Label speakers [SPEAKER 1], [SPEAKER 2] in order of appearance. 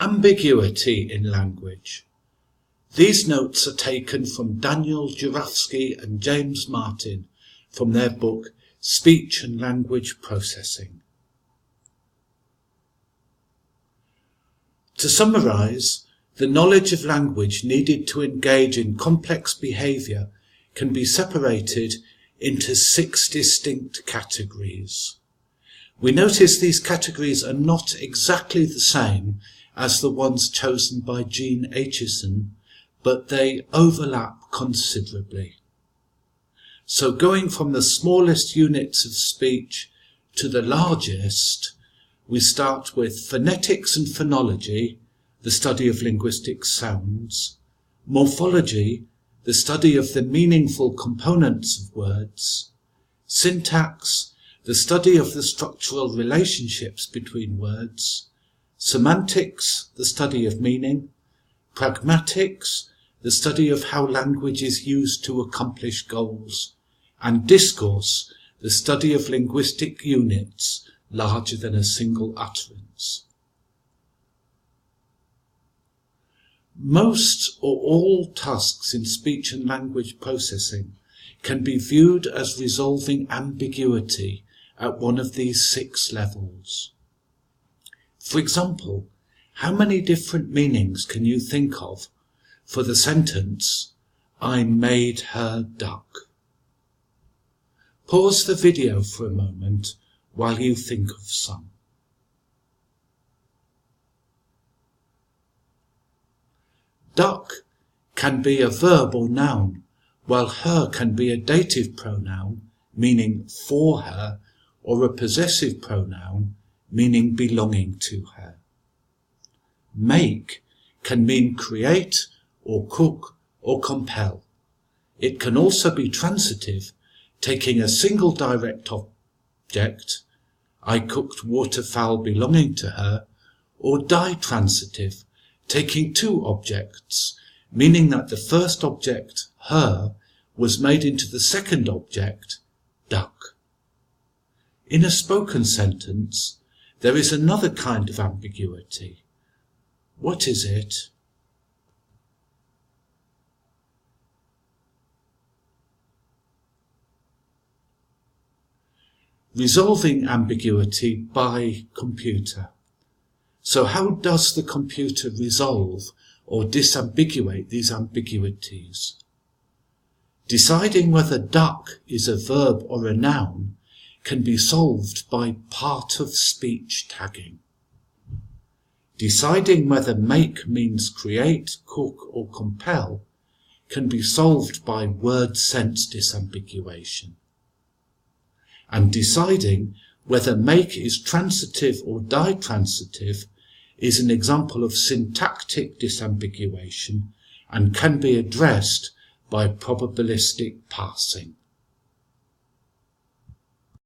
[SPEAKER 1] Ambiguity in language. These notes are taken from Daniel Jurafsky and James Martin from their book Speech and Language Processing. To summarize, the knowledge of language needed to engage in complex behavior can be separated into 6 distinct categories. We notice these categories are not exactly the same as the ones chosen by Jean Aitchison, but they overlap considerably. So going from the smallest units of speech to the largest, we start with phonetics and phonology, the study of linguistic sounds, morphology, the study of the meaningful components of words, syntax, the study of the structural relationships between words, semantics, the study of meaning, pragmatics, the study of how language is used to accomplish goals, and discourse, the study of linguistic units larger than a single utterance. Most or all tasks in speech and language processing can be viewed as resolving ambiguity at one of these 6 levels. For example, how many different meanings can you think of for the sentence, "I made her duck"? Pause the video for a moment while you think of some. Duck can be a verb or noun, while her can be a dative pronoun, meaning for her, or a possessive pronoun, meaning belonging to her. Make can mean create, or cook, or compel. It can also be transitive, taking a single direct object, I cooked waterfowl belonging to her, or ditransitive, taking 2 objects, meaning that the first object, her, was made into the second object, duck. In a spoken sentence, there is another kind of ambiguity. What is it? Resolving ambiguity by computer. So how does the computer resolve or disambiguate these ambiguities? Deciding whether duck is a verb or a noun can be solved by part-of-speech tagging. Deciding whether make means create, cook, or compel can be solved by word sense disambiguation. And deciding whether make is transitive or ditransitive is an example of syntactic disambiguation and can be addressed by probabilistic parsing.